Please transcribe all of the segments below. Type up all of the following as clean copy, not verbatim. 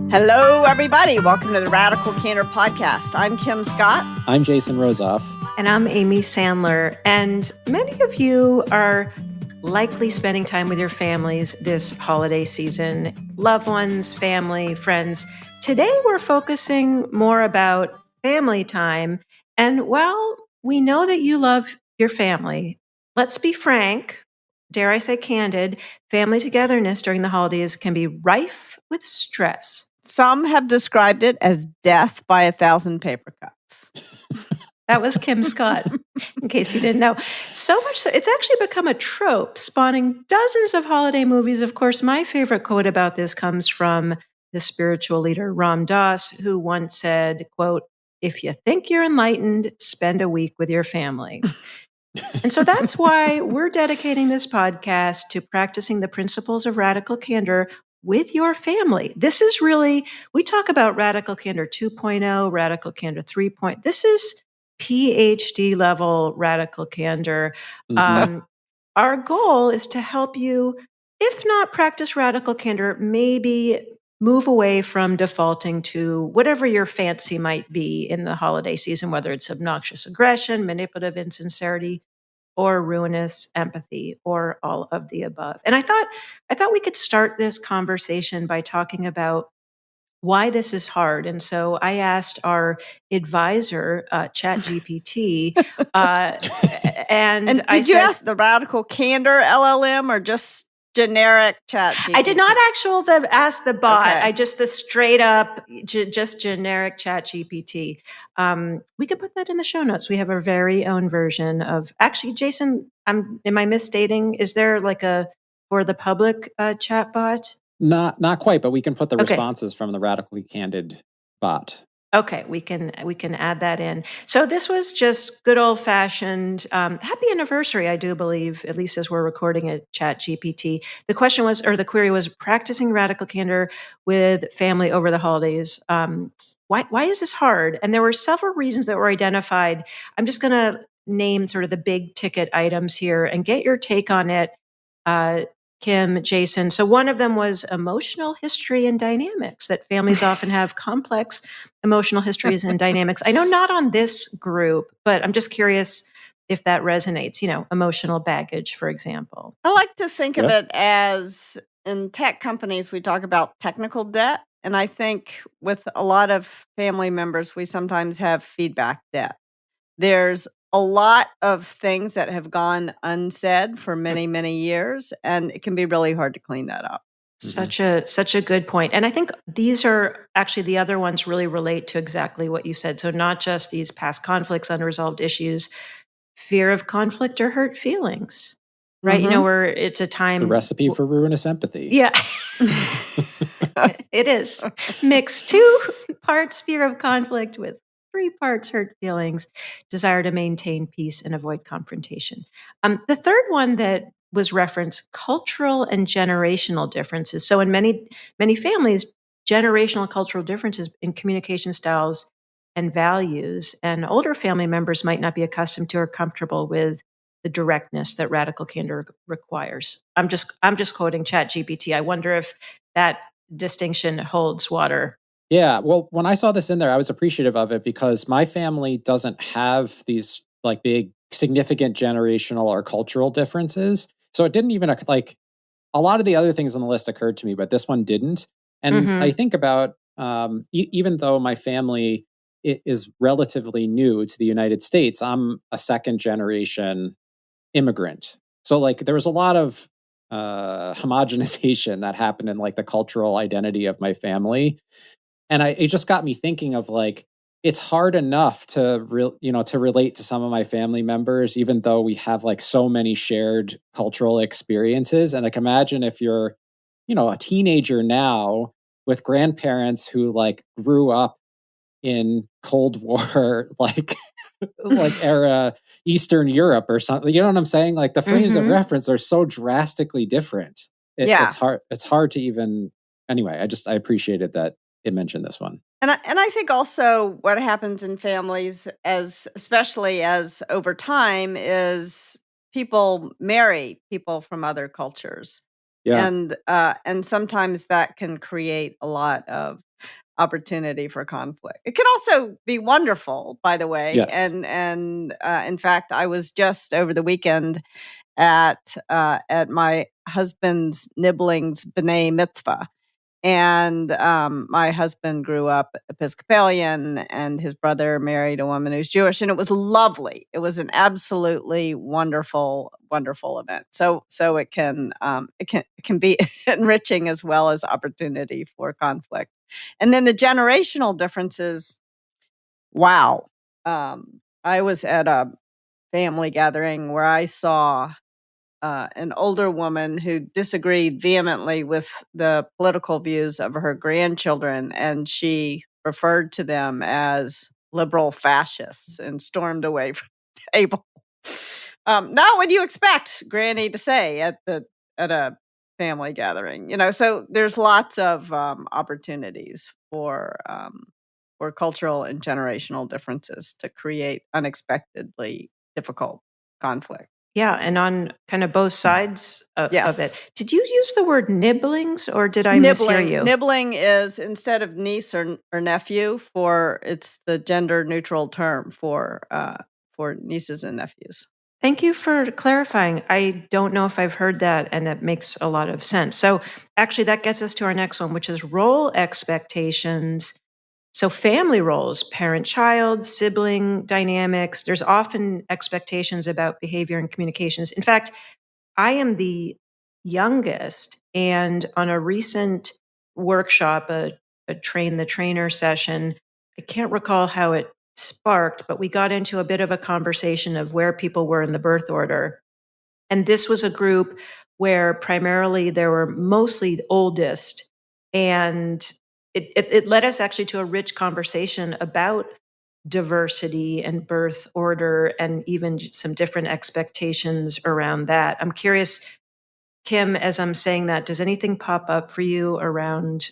Hello, everybody. Welcome to the Radical Candor podcast. I'm Kim Scott. I'm Jason Rosoff. And I'm Amy Sandler. And many of you are likely spending time with your families this holiday season, loved ones, family, friends. Today, we're focusing more about family time. And while we know that you love your family, let's be frank, dare I say candid, family togetherness during the holidays can be rife with stress. Some have described it as death by 1,000 paper cuts. That was Kim Scott, in case you didn't know. So much so, it's actually become a trope, spawning dozens of holiday movies. Of course, my favorite quote about this comes from the spiritual leader Ram Dass, who once said, quote, "If you think you're enlightened, spend a week with your family." And so that's why we're dedicating this podcast to practicing the principles of radical candor with your family. This is really, we talk about Radical Candor 2.0, Radical Candor 3.0. This is PhD level Radical Candor. Our goal is to help you, if not practice Radical Candor, maybe move away from defaulting to whatever your fancy might be in the holiday season, whether it's obnoxious aggression, manipulative insincerity, or ruinous empathy, or all of the above. And I thought we could start this conversation by talking about why this is hard. And so I asked our advisor, ChatGPT, And did you ask the Radical Candor LLM or just generic ChatGPT? I did not actually ask the bot. Okay. I just the straight up, just generic ChatGPT. We can put that in the show notes. We have our very own version of. Actually, Jason, am I misstating? Is there like a for the public chat bot? Not quite, but we can put the responses from the Radically Candid bot. Okay, we can add that in. So this was just good old fashioned happy anniversary, I do believe, at least as we're recording it, ChatGPT. The question was, or the query was, practicing radical candor with family over the holidays. Why is this hard? And there were several reasons that were identified. I'm just going to name sort of the big ticket items here and get your take on it. Kim, Jason. So one of them was emotional history and dynamics, that families often have complex emotional histories and dynamics. I know not on this group, but I'm just curious if that resonates, emotional baggage, for example. I like to think of it as in tech companies, we talk about technical debt. And I think with a lot of family members, we sometimes have feedback debt. There's a lot of things that have gone unsaid for many, many years, and it can be really hard to clean that up. Such a good point. And I think these are actually the other ones really relate to exactly what you said. So not just these past conflicts, unresolved issues, fear of conflict or hurt feelings, right? Where it's a time. The recipe for ruinous empathy. Yeah. It is. Mix 2 parts fear of conflict with 3 parts hurt feelings, desire to maintain peace and avoid confrontation. The third one that was referenced, cultural and generational differences. So in many families, generational cultural differences in communication styles and values, and older family members might not be accustomed to or comfortable with the directness that radical candor requires. I'm just quoting ChatGPT. I wonder if that distinction holds water. Yeah, well, when I saw this in there, I was appreciative of it because my family doesn't have these like big, significant generational or cultural differences. So it didn't even like a lot of the other things on the list occurred to me, but this one didn't. And I think about even though my family is relatively new to the United States, I'm a second generation immigrant. So like there was a lot of homogenization that happened in like the cultural identity of my family. And it just got me thinking of like, it's hard enough to relate to some of my family members, even though we have like so many shared cultural experiences. And like, imagine if you're, a teenager now with grandparents who like grew up in Cold War, like era Eastern Europe or something. You know what I'm saying? Like the frames of reference are so drastically different. It's hard to even. Anyway, I appreciated that it mentioned this one. And I think also what happens in families, especially as over time, is people marry people from other cultures. Yeah. And sometimes that can create a lot of opportunity for conflict. It can also be wonderful, by the way. Yes. And in fact, I was just over the weekend at my husband's nibblings b'nai mitzvah. And my husband grew up Episcopalian, and his brother married a woman who's Jewish, and it was lovely. It was an absolutely wonderful, wonderful event. So it can be enriching as well as opportunity for conflict. And then the generational differences. Wow, I was at a family gathering where I saw an older woman who disagreed vehemently with the political views of her grandchildren, and she referred to them as liberal fascists and stormed away from the table. Not what you expect Granny to say at a family gathering, So there's lots of opportunities for cultural and generational differences to create unexpectedly difficult conflict. Yeah, and on kind of both sides of Yes. it. Did you use the word nibblings, or did I mishear you? Nibbling is, instead of niece or nephew, it's the gender neutral term for nieces and nephews. Thank you for clarifying. I don't know if I've heard that, and it makes a lot of sense. So actually, that gets us to our next one, which is role expectations. So family roles, parent-child, sibling dynamics, there's often expectations about behavior and communications. In fact, I am the youngest, and on a recent workshop, a train the trainer session, I can't recall how it sparked, but we got into a bit of a conversation of where people were in the birth order. And this was a group where primarily there were mostly the oldest. And it led us actually to a rich conversation about diversity and birth order and even some different expectations around that. I'm curious, Kim, as I'm saying that, does anything pop up for you around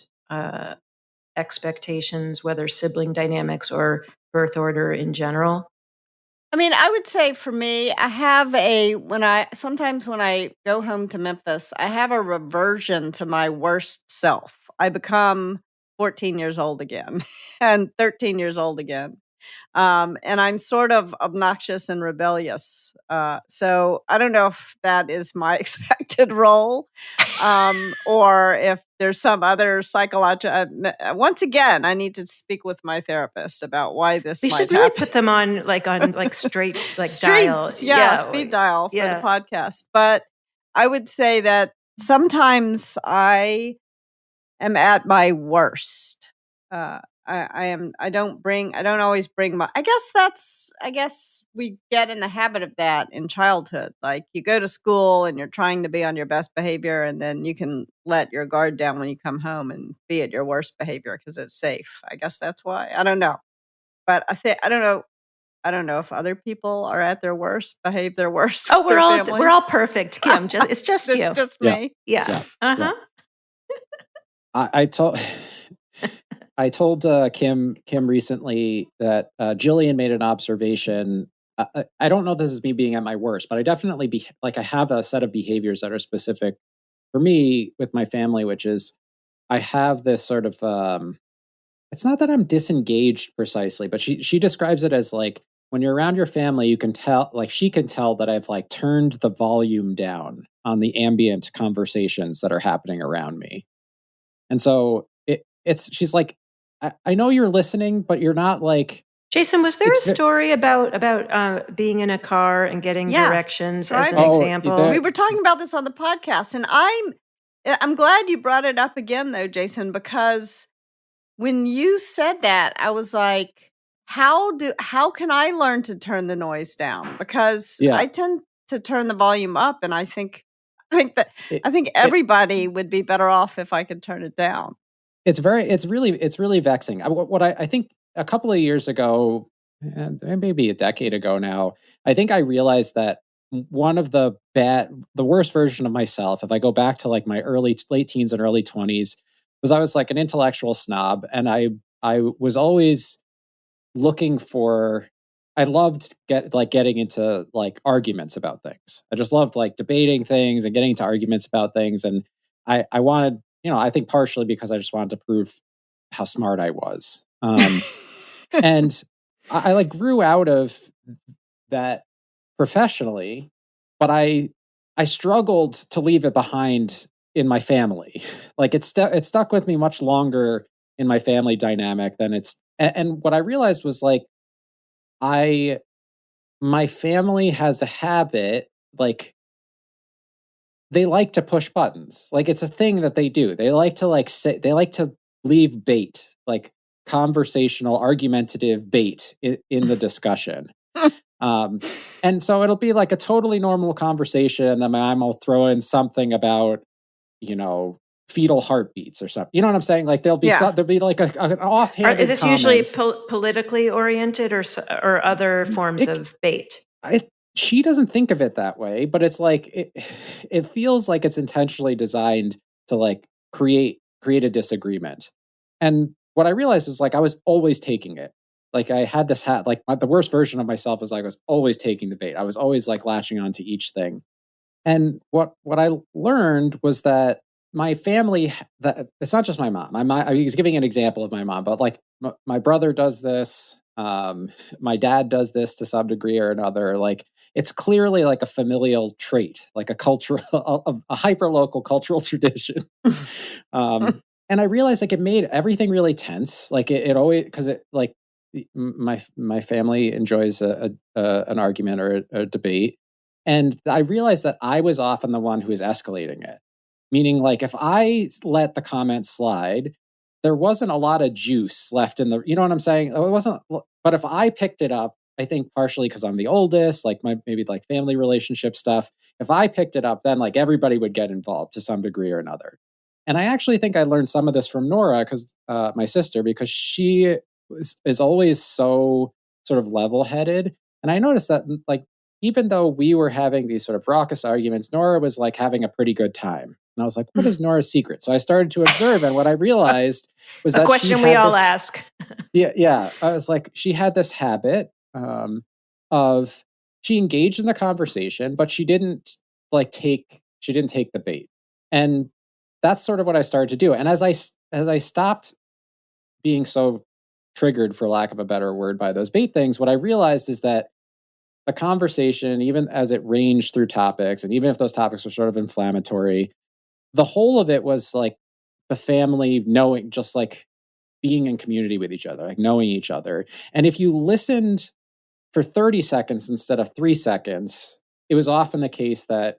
expectations, whether sibling dynamics or birth order in general? I mean, I would say for me, I have sometimes when I go home to Memphis, I have a reversion to my worst self. I become 14 years old again and 13 years old again. And I'm sort of obnoxious and rebellious. So I don't know if that is my expected role, or if there's some other psychological. Once again, I need to speak with my therapist about why this. We might should really happen. put them on straight dial. Speed dial for the podcast. But I would say that sometimes I am at my worst. I don't always bring my, I guess we get in the habit of that in childhood. Like, you go to school and you're trying to be on your best behavior, and then you can let your guard down when you come home and be at your worst behavior because it's safe. I guess that's why. I don't know. But I don't know. I don't know if other people are at their worst, behave their worst. Oh, we're all perfect, Kim. It's just you. It's just me. Yeah. Uh-huh. I told Kim recently that Jillian made an observation. I don't know if this is me being at my worst, but I definitely I have a set of behaviors that are specific for me with my family, which is I have this sort of it's not that I'm disengaged precisely, but she describes it as like, when you're around your family, you can tell, like she can tell that I've like turned the volume down on the ambient conversations that are happening around me. And so she's like, I know you're listening, but you're not like. Jason, was there a story about being in a car and getting directions as an example? We were talking about this on the podcast, and I'm glad you brought it up again, though, Jason, because when you said that, I was like, how can I learn to turn the noise down? Because I tend to turn the volume up, and I think everybody would be better off if I could turn it down. It's really vexing. What I think a couple of years ago, maybe a decade ago now, I think I realized that one of the worst version of myself, if I go back to like my late teens and early 20s, was I was like an intellectual snob, and I was always looking for. I loved getting into like arguments about things. I just loved like debating things and getting into arguments about things. And I wanted, I think partially because I just wanted to prove how smart I was. And I like grew out of that professionally, but I struggled to leave it behind in my family. Like it stuck with me much longer in my family dynamic than and what I realized was like my family has a habit, like they like to push buttons. Like it's a thing that they do. They like to they like to leave bait, like conversational, argumentative bait in the discussion. And so it'll be like a totally normal conversation, and then my mom will throw in something about, fetal heartbeats or something. You know what I'm saying? Like there'll be like an offhanded Is this comment. usually politically oriented or other forms of bait? She doesn't think of it that way, but it's like it feels like it's intentionally designed to like create a disagreement. And what I realized is like I was always taking it. Like I had this like the worst version of myself is like I was always taking the bait. I was always like latching onto each thing. And what I learned was that my family, that it's not just my mom. I was giving an example of my mom, but like my brother does this. My dad does this to some degree or another. Like it's clearly like a familial trait, like a cultural, a hyper local cultural tradition. And I realized like it made everything really tense. Like it always, because it like my family enjoys an argument or a debate. And I realized that I was often the one who was escalating it. Meaning, like, if I let the comment slide, there wasn't a lot of juice left in you know what I'm saying? It wasn't, but if I picked it up, I think partially because I'm the oldest, like maybe like family relationship stuff. If I picked it up, then like everybody would get involved to some degree or another. And I actually think I learned some of this from Nora, my sister, because she is always so sort of level-headed. And I noticed that like, even though we were having these sort of raucous arguments, Nora was like having a pretty good time. And I was like, what is Nora's secret? So I started to observe. And what I realized was that question we all ask. Yeah. I was like, she had this habit of she engaged in the conversation, but she didn't take the bait. And that's sort of what I started to do. And as I stopped being so triggered, for lack of a better word, by those bait things, what I realized is that the conversation, even as it ranged through topics, and even if those topics were sort of inflammatory, the whole of it was like the family knowing, just like being in community with each other, like knowing each other. And if you listened for 30 seconds instead of 3 seconds, it was often the case that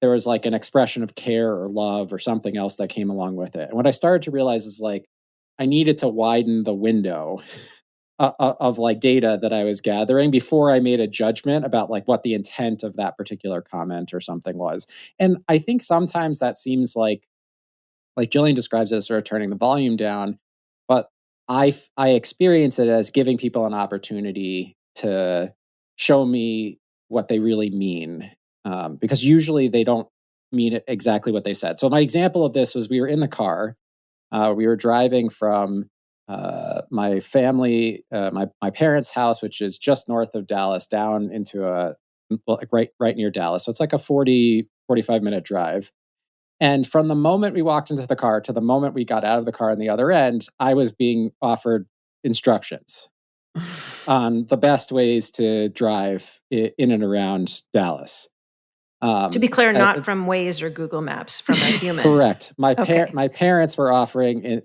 there was like an expression of care or love or something else that came along with it. And what I started to realize is like I needed to widen the window of like data that I was gathering before I made a judgment about like what the intent of that particular comment or something was. And I think sometimes that seems like Jillian describes it as sort of turning the volume down, but I experience it as giving people an opportunity to show me what they really mean, because usually they don't mean it exactly what they said. So my example of this was we were in the car. We were driving from my family, my parents' house, which is just north of Dallas, down into right near Dallas. So it's like a 45-minute drive. And from the moment we walked into the car to the moment we got out of the car on the other end, I was being offered instructions on the best ways to drive in and around Dallas. To be clear, not from Waze or Google Maps, from a human. Correct. My parents were offering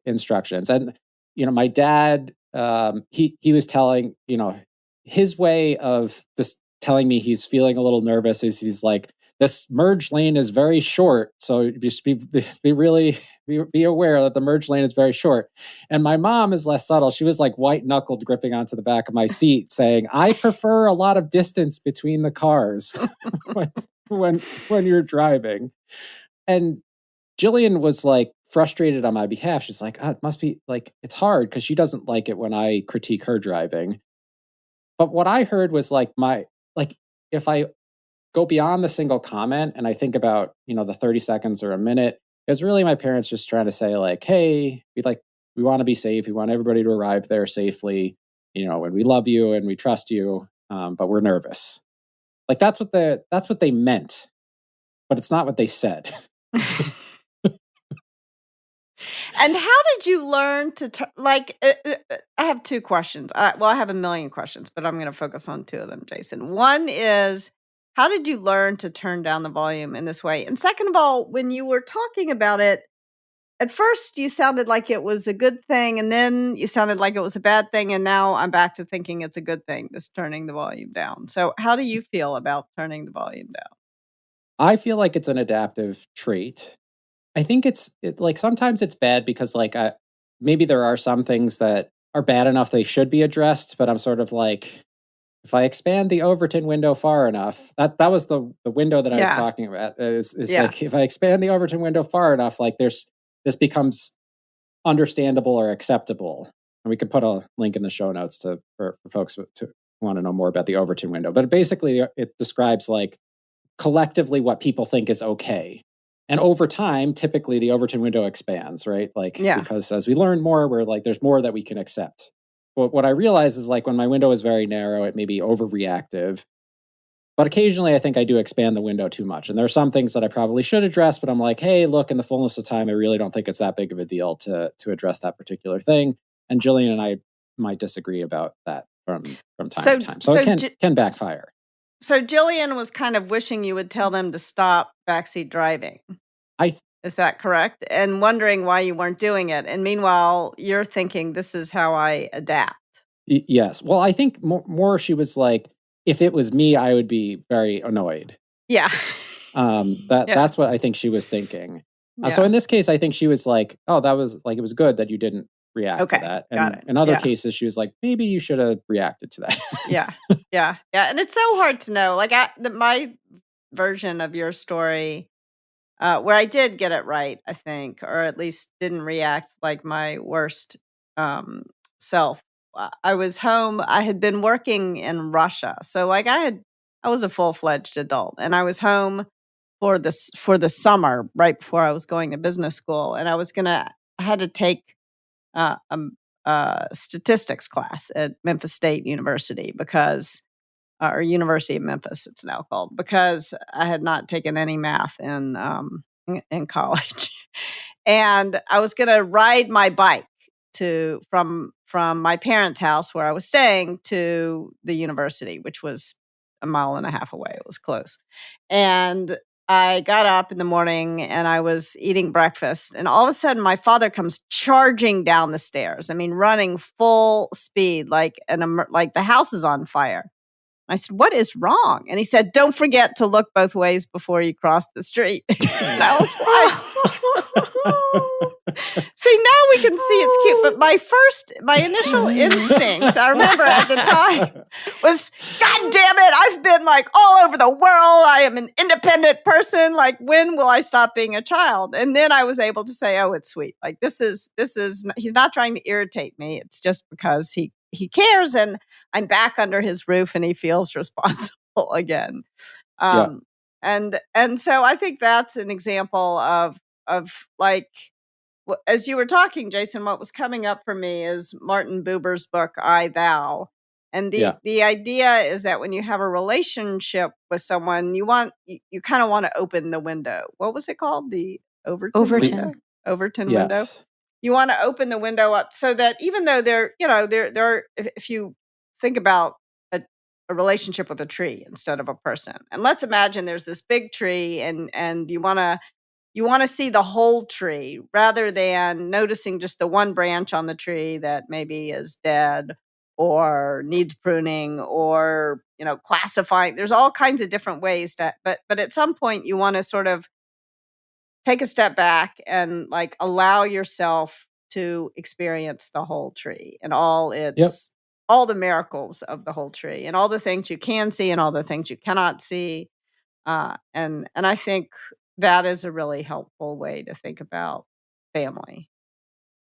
instructions, and my dad, he was telling, his way of just telling me he's feeling a little nervous is he's like, this merge lane is very short, so just be really be aware that the merge lane is very short. And my mom is less subtle. She was like white knuckled gripping onto the back of my seat saying, I prefer a lot of distance between the cars when you're driving. And Jillian was like frustrated on my behalf. She's like, it must be like, it's hard because she doesn't like it when I critique her driving. But what I heard was like if I go beyond the single comment and I think about, the 30 seconds or a minute, it's really my parents just trying to say like, hey, we want to be safe. We want everybody to arrive there safely, and we love you and we trust you. But we're nervous. Like that's what they meant, but it's not what they said. And how did you learn to I have two questions. Well, I have a million questions, but I'm going to focus on two of them, Jason. One is, how did you learn to turn down the volume in this way? And second of all, when you were talking about it, at first you sounded like it was a good thing, and then you sounded like it was a bad thing, and now I'm back to thinking it's a good thing, this turning the volume down. So how do you feel about turning the volume down? I feel like it's an adaptive trait. I think like sometimes it's bad because like maybe there are some things that are bad enough they should be addressed, but I'm sort of like, if I expand the Overton window far enough, that was the window that I was talking about. Is like, if I expand the Overton window far enough, like this becomes understandable or acceptable. And we could put a link in the show notes for folks to want to know more about the Overton window. But basically, it describes like collectively what people think is okay. And over time, typically the Overton window expands, right? Like, because as we learn more, we're like, there's more that we can accept. But what I realize is like when my window is very narrow, it may be overreactive. But occasionally I think I do expand the window too much. And there are some things that I probably should address, but I'm like, hey, look, in the fullness of time, I really don't think it's that big of a deal to address that particular thing. And Jillian and I might disagree about that from time to time. So it can backfire. So Jillian was kind of wishing you would tell them to stop backseat driving. Is that correct? And wondering why you weren't doing it. And meanwhile, you're thinking, this is how I adapt. Yes. Well, I think more she was like, if it was me, I would be very annoyed. Yeah. That's what I think she was thinking. So in this case, I think she was like, oh, that was like, it was good that you didn't react to that. And got it. In other cases, she was like, maybe you should have reacted to that. Yeah. And it's so hard to know. Like my version of your story, where I did get it right, I think, or at least didn't react like my worst self. I was home. I had been working in Russia, so like I was a full-fledged adult, and I was home for the summer right before I was going to business school, and I had to take a statistics class at Memphis State University because. Or University of Memphis, it's now called, because I had not taken any math in college, and I was going to ride my bike from my parents' house where I was staying to the university, which was a mile and a half away. It was close, and I got up in the morning and I was eating breakfast, and all of a sudden my father comes charging down the stairs. I mean, running full speed, like the house is on fire. I said, what is wrong? And he said, don't forget to look both ways before you cross the street. I was like, see, now we can see it's cute. But my initial instinct, I remember at the time, was, God damn it, I've been like all over the world. I am an independent person. Like, when will I stop being a child? And then I was able to say, oh, it's sweet. Like, this is, he's not trying to irritate me. It's just because he cares, and I'm back under his roof and he feels responsible again. And so I think that's an example of like, as you were talking, Jason, what was coming up for me is Martin Buber's book, I, Thou. And the idea is that when you have a relationship with someone, you kind of want to open the window. What was it called? The Overton window? Overton window. You want to open the window up so that even though there are, if you think about a relationship with a tree instead of a person, and let's imagine there's this big tree, and you want to see the whole tree rather than noticing just the one branch on the tree that maybe is dead or needs pruning, or classifying. There's all kinds of different ways but at some point you want to sort of take a step back and like allow yourself to experience the whole tree and all the miracles of the whole tree and all the things you can see and all the things you cannot see. And I think that is a really helpful way to think about family.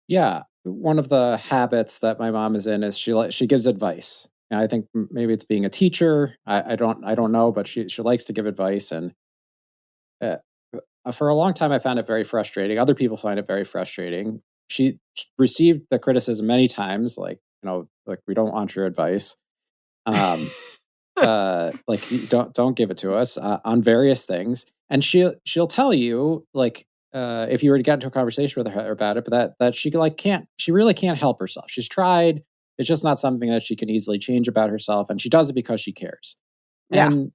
Yeah. One of the habits that my mom is in is she gives advice. And I think maybe it's being a teacher. I don't know, but she likes to give advice. And for a long time, I found it very frustrating. Other people find it very frustrating. She received the criticism many times, like, like, we don't want your advice. like don't give it to us on various things. And she'll tell you, like, if you were to get into a conversation with her about it, but that she she really can't help herself. She's tried. It's just not something that she can easily change about herself. And she does it because she cares. Yeah. And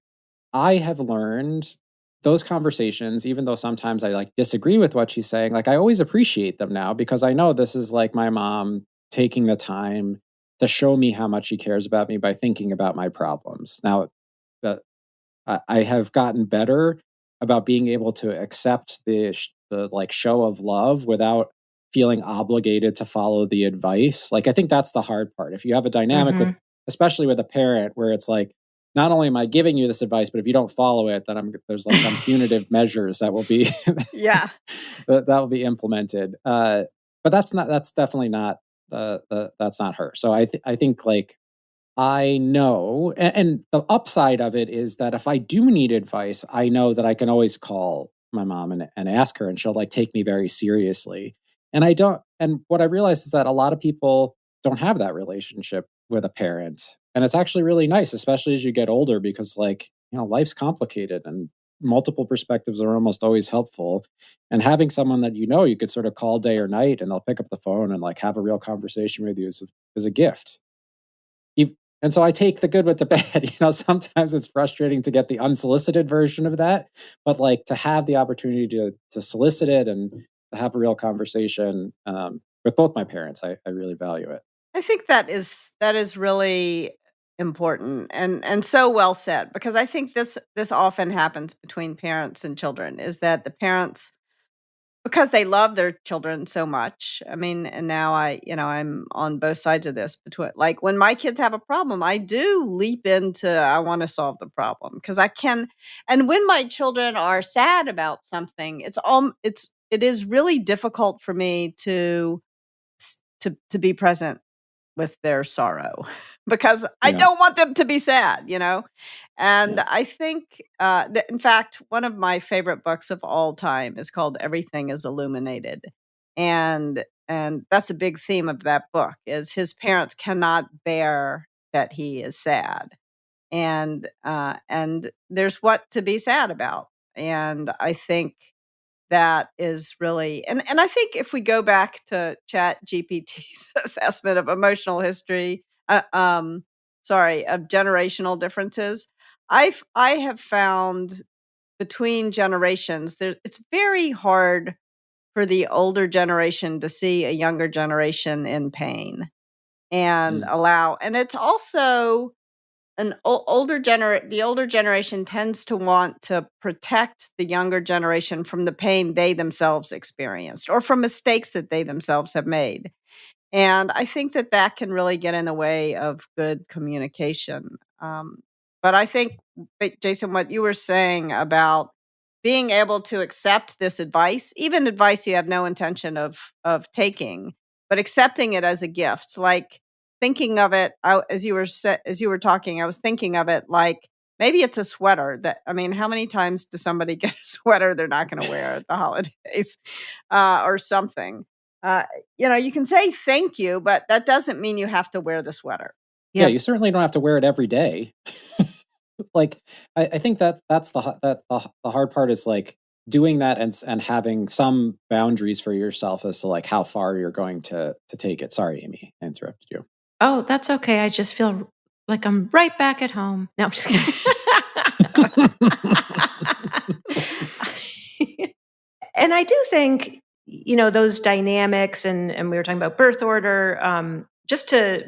I have learned those conversations, even though sometimes I like disagree with what she's saying, like I always appreciate them now because I know this is like my mom taking the time to show me how much she cares about me by thinking about my problems. Now, I have gotten better about being able to accept the like show of love without feeling obligated to follow the advice. Like I think that's the hard part. If you have a dynamic with, especially with a parent, where it's like, not only am I giving you this advice, but if you don't follow it, then there's like some punitive measures that will be that will be implemented. But that's definitely not that's not her. So I think like I know, and the upside of it is that if I do need advice, I know that I can always call my mom and ask her, and she'll like take me very seriously. And and what I realized is that a lot of people don't have that relationship with a parent. And it's actually really nice, especially as you get older, because like, life's complicated and multiple perspectives are almost always helpful. And having someone that you could sort of call day or night and they'll pick up the phone and like have a real conversation with you is a gift. And so I take the good with the bad. Sometimes it's frustrating to get the unsolicited version of that, but like to have the opportunity to solicit it and to have a real conversation with both my parents, I really value it. I think that is really important and so well said, because I think this often happens between parents and children, is that the parents, because they love their children so much. I mean, and now I'm on both sides of this. Between, like, when my kids have a problem, I do leap into, I want to solve the problem because I can. And when my children are sad about something, it is really difficult for me to be present with their sorrow because I don't want them to be sad, And I think, that, in fact, one of my favorite books of all time is called Everything is Illuminated. And that's a big theme of that book, is his parents cannot bear that he is sad. And there's what to be sad about. And I think that is really, and I think if we go back to Chat GPT's assessment of emotional history, of generational differences, I have found between generations it's very hard for the older generation to see a younger generation in pain and allow, and it's also the older generation tends to want to protect the younger generation from the pain they themselves experienced or from mistakes that they themselves have made. And I think that can really get in the way of good communication. But I think, Jason, what you were saying about being able to accept this advice, even advice you have no intention of taking, but accepting it as a gift, like thinking of it as you were talking, I was thinking of it like maybe it's a sweater that, I mean, how many times does somebody get a sweater they're not going to wear at the holidays or something? You can say thank you, but that doesn't mean you have to wear the sweater. Yeah, you certainly don't have to wear it every day. Like, I think that's the hard part, is like doing that and having some boundaries for yourself as to like how far you're going to take it. Sorry, Amy, I interrupted you. Oh, that's okay. I just feel like I'm right back at home. No, I'm just kidding. And I do think, those dynamics, and we were talking about birth order.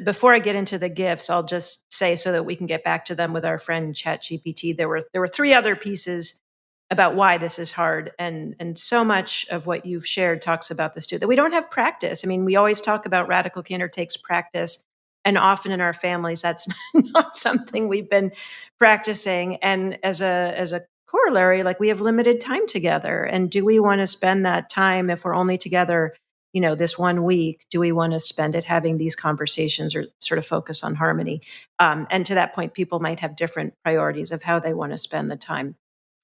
Before I get into the gifts, I'll just say, so that we can get back to them with our friend ChatGPT, there were three other pieces about why this is hard. And so much of what you've shared talks about this too, that we don't have practice. I mean, we always talk about radical candor takes practice. And often in our families, that's not something we've been practicing. And as a corollary, like, we have limited time together. And do we want to spend that time, if we're only together, this 1 week, do we want to spend it having these conversations or sort of focus on harmony? And to that point, people might have different priorities of how they want to spend the time.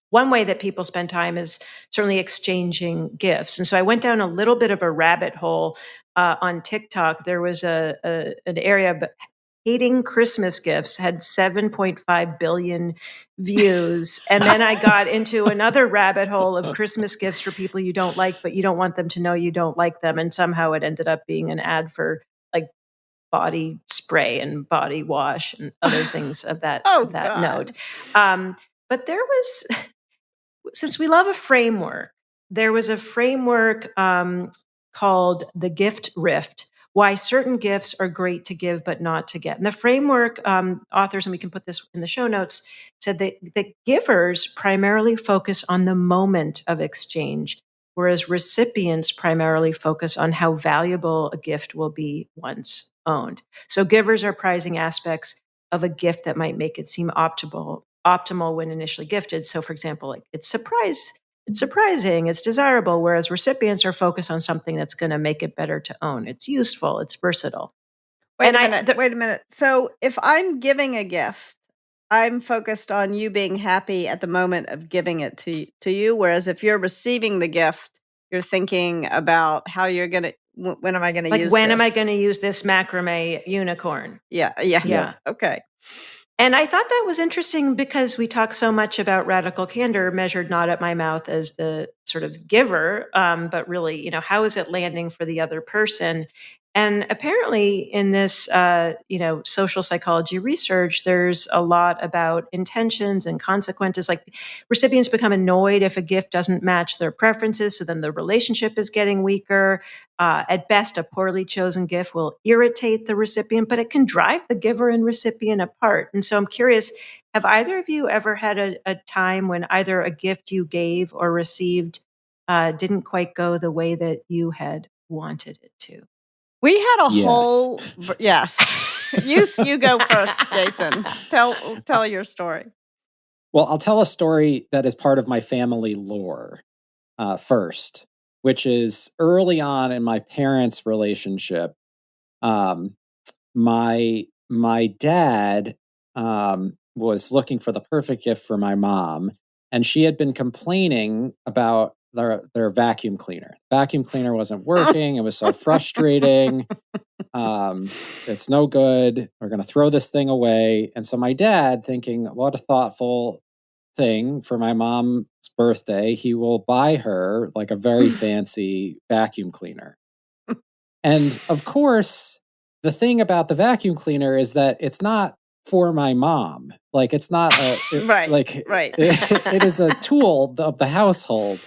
One way that people spend time is certainly exchanging gifts. And so I went down a little bit of a rabbit hole on TikTok. There was an area hating Christmas gifts had 7.5 billion views. And then I got into another rabbit hole of Christmas gifts for people you don't like, but you don't want them to know you don't like them. And somehow it ended up being an ad for like body spray and body wash and other things of that, note. But there was, since we love a framework, there was a framework called the gift rift, why certain gifts are great to give but not to get. And the framework authors, and we can put this in the show notes, said that the givers primarily focus on the moment of exchange, whereas recipients primarily focus on how valuable a gift will be once owned. So givers are prizing aspects of a gift that might make it seem optimal when initially gifted. So for example, like it's surprising, it's desirable, whereas recipients are focused on something that's going to make it better to own. It's useful, it's versatile. Wait a minute. So if I'm giving a gift, I'm focused on you being happy at the moment of giving it to you. Whereas if you're receiving the gift, you're thinking about how you're going to, when am I going to use this? When am I going to use this macrame unicorn? Yeah. Okay. And I thought that was interesting because we talk so much about radical candor measured not at my mouth as the sort of giver, but really, how is it landing for the other person? And apparently in this, social psychology research, there's a lot about intentions and consequences. Like recipients become annoyed if a gift doesn't match their preferences. So then the relationship is getting weaker. At best, a poorly chosen gift will irritate the recipient, but it can drive the giver and recipient apart. And so I'm curious, have either of you ever had a time when either a gift you gave or received didn't quite go the way that you had wanted it to? We had a whole, yes. You go first, Jason. Tell your story. Well, I'll tell a story that is part of my family lore first, which is early on in my parents' relationship. My dad was looking for the perfect gift for my mom, and she had been complaining about their vacuum cleaner. Vacuum cleaner wasn't working. It was so frustrating. It's no good. We're going to throw this thing away. And so my dad, thinking, what a thoughtful thing for my mom's birthday, he will buy her like a very fancy vacuum cleaner. And of course, the thing about the vacuum cleaner is that it's not for my mom. Like it's not right. It is a tool of the household.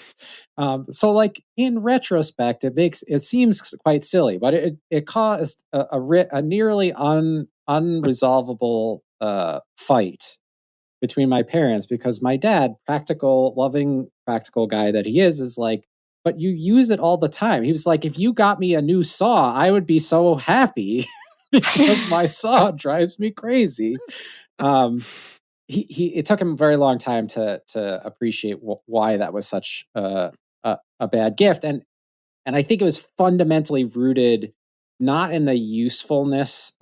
So like in retrospect, it seems quite silly, but it caused a nearly unresolvable fight between my parents, because my dad, loving practical guy that he is like, but you use it all the time. He was like, if you got me a new saw, I would be so happy because my saw drives me crazy. It took him a very long time to appreciate why that was such a bad gift. And I think it was fundamentally rooted not in the usefulness,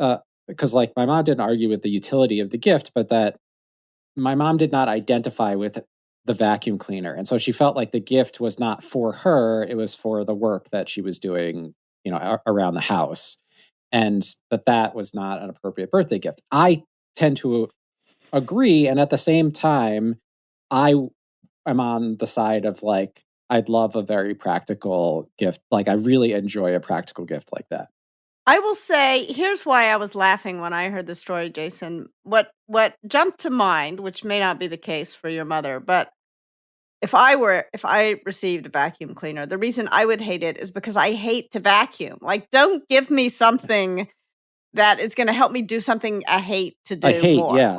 because like my mom didn't argue with the utility of the gift, but that my mom did not identify with the vacuum cleaner. And so she felt like the gift was not for her. It was for the work that she was doing, around the house. And that was not an appropriate birthday gift. I tend to agree. And at the same time, I am on the side of like, I'd love a very practical gift. Like I really enjoy a practical gift like that. I will say, here's why I was laughing when I heard the story, Jason. What jumped to mind, which may not be the case for your mother, but if I received a vacuum cleaner, the reason I would hate it is because I hate to vacuum. Like, don't give me something that is going to help me do something I hate to do more. Yeah,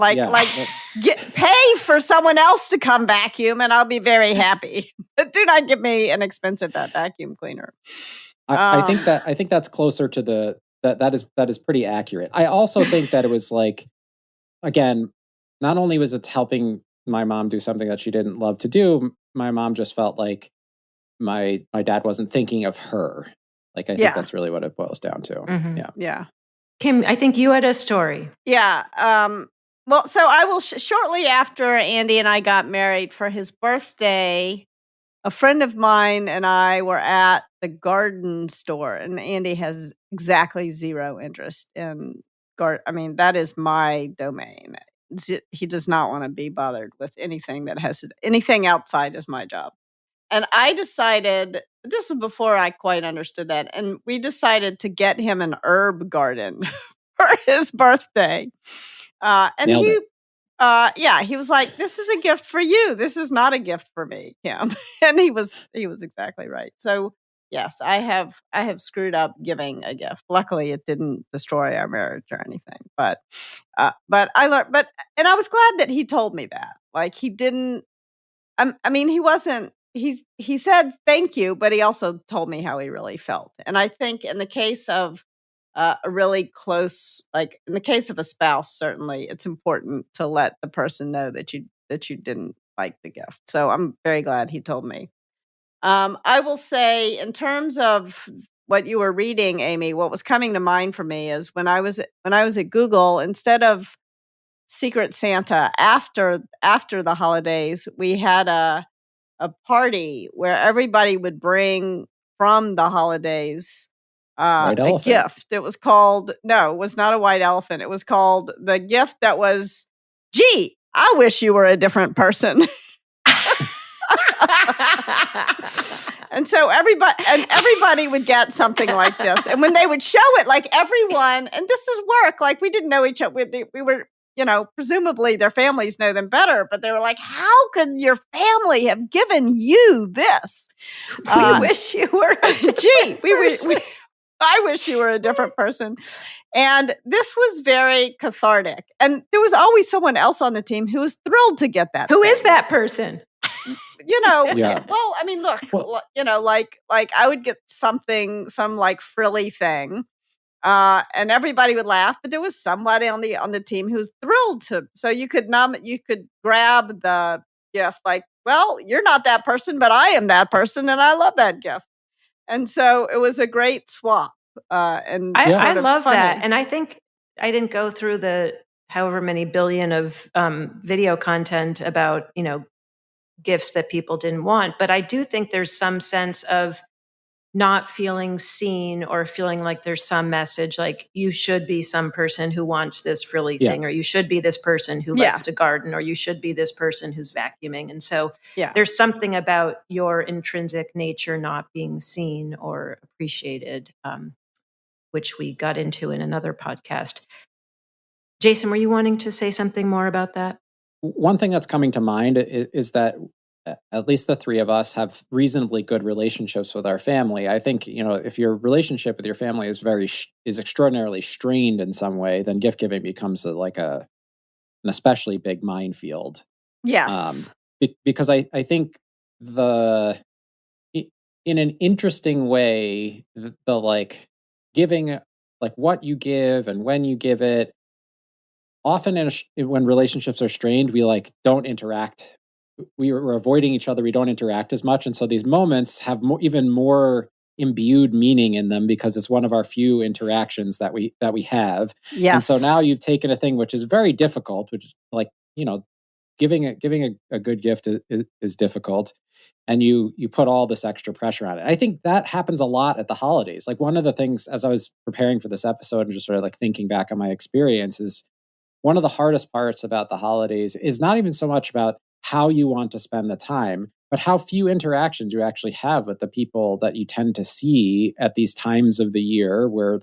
pay for someone else to come vacuum, and I'll be very happy. But do not give me an expensive vacuum cleaner. I think that's closer to that is pretty accurate. I also think that it was like, again, not only was it helping my mom do something that she didn't love to do, my mom just felt like my dad wasn't thinking of her. Like I think that's really what it boils down to. Mm-hmm. Yeah. Kim, I think you had a story. Yeah. Well, so I will shortly after Andy and I got married, for his birthday, a friend of mine and I were at the garden store, and Andy has exactly zero interest in that is my domain. He does not want to be bothered with anything that has anything outside is my job. And I decided, this was before I quite understood that, and we decided to get him an herb garden for his birthday. And Nailed it. he was like, "This is a gift for you. This is not a gift for me, Kim." And he was exactly right. So yes, I have screwed up giving a gift. Luckily, it didn't destroy our marriage or anything. But I learned. And I was glad that he told me that. Like, he didn't. He wasn't. He said thank you, but he also told me how he really felt. And I think in the case of a really close, like in the case of a spouse, certainly it's important to let the person know that you didn't like the gift. So I'm very glad he told me. I will say, in terms of what you were reading, Amy, what was coming to mind for me is when I was at Google, instead of Secret Santa after the holidays, we had a party where everybody would bring from the holidays White a elephant. gift. It was called, no, it was not a white elephant. It was called the gift that was, gee, I wish you were a different person. And so everybody would get something like this. And when they would show it, like everyone, and this is work, like we didn't know each other. We were, presumably their families know them better, but they were like, how could your family have given you this? We wish you were a different person. I wish you were a different person. And this was very cathartic. And there was always someone else on the team who was thrilled to get that. Who is that person? Yeah. Well, look, like I would get some like frilly thing. And everybody would laugh, but there was somebody on the team who was thrilled to. So you could grab the gift, like, well, you're not that person, but I am that person, and I love that gift. And so it was a great swap. And I love funny. that, and I think I didn't go through the however many billion of video content about gifts that people didn't want, but I do think there's some sense of not feeling seen or feeling like there's some message like you should be some person who wants this frilly thing, or you should be this person who likes to garden, or you should be this person who's vacuuming. And so there's something about your intrinsic nature not being seen or appreciated, which we got into in another podcast. Jason, were you wanting to say something more about that? One thing that's coming to mind is that at least the three of us have reasonably good relationships with our family. I think, if your relationship with your family is extraordinarily strained in some way, then gift giving becomes an especially big minefield. Yes. Because I think in an interesting way, the like giving, like what you give and when you give it, often when relationships are strained, we don't interact. We're avoiding each other. We don't interact as much. And so these moments have even more imbued meaning in them because it's one of our few interactions that we have. Yes. And so now you've taken a thing which is very difficult, which is giving a good gift is difficult. And you put all this extra pressure on it. I think that happens a lot at the holidays. Like, one of the things, as I was preparing for this episode and just sort of like thinking back on my experience, is one of the hardest parts about the holidays is not even so much about how you want to spend the time, but how few interactions you actually have with the people that you tend to see at these times of the year where,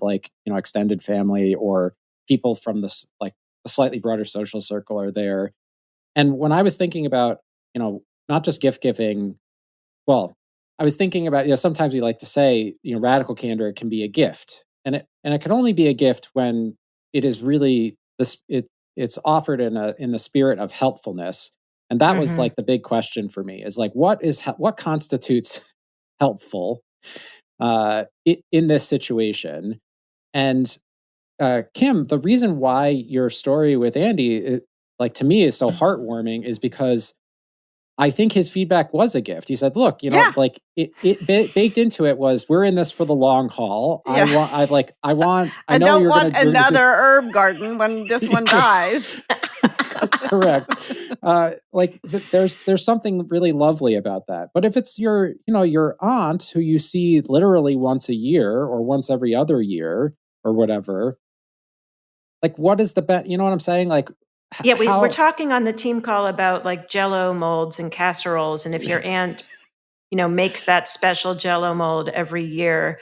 extended family or people from this, a slightly broader social circle are there. And when I was thinking about, not just gift giving, well, I was thinking about, sometimes we like to say, radical candor can be a gift, and it can only be a gift when it is really it's offered in the spirit of helpfulness. And that was like the big question for me, is what constitutes helpful in this situation. And Kim, the reason why your story with Andy, to me, is so heartwarming is because I think his feedback was a gift. He said, look, it baked into it was, we're in this for the long haul. Yeah. I don't want another herb garden when this one dies. Correct. There's something really lovely about that. But if it's your aunt who you see literally once a year or once every other year or whatever, like, what is the best, you know what I'm saying? Like, yeah, we're talking on the team call about like Jell-O molds and casseroles. And if your aunt, makes that special Jell-O mold every year,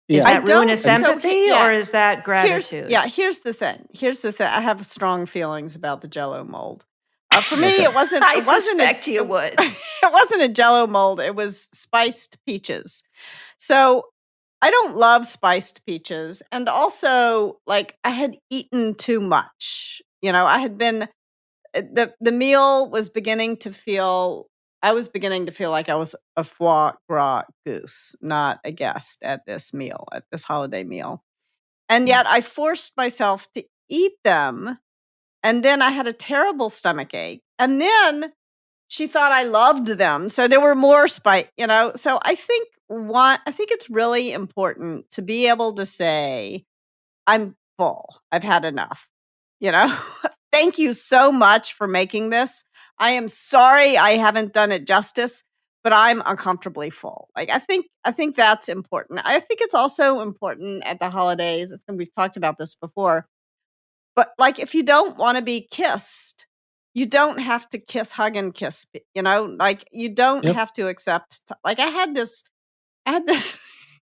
is that ruinous empathy or is that gratitude? Here's the thing. I have strong feelings about the Jell-O mold. For me, it wasn't. I suspect you would. It wasn't a Jell-O mold. It was spiced peaches. So I don't love spiced peaches, and also, like, I had eaten too much. I had been the meal was beginning to feel. I was beginning to feel like I was a foie gras goose, not a guest at this holiday meal. And yet I forced myself to eat them. And then I had a terrible stomach ache. And then she thought I loved them. So there were more So I think it's really important to be able to say, I'm full. I've had enough. Thank you so much for making this. I am sorry I haven't done it justice, but I'm uncomfortably full. Like, I think that's important. I think it's also important at the holidays, and we've talked about this before, but like, if you don't want to be kissed, you don't have to hug and kiss, like, you don't have to accept, like, I had this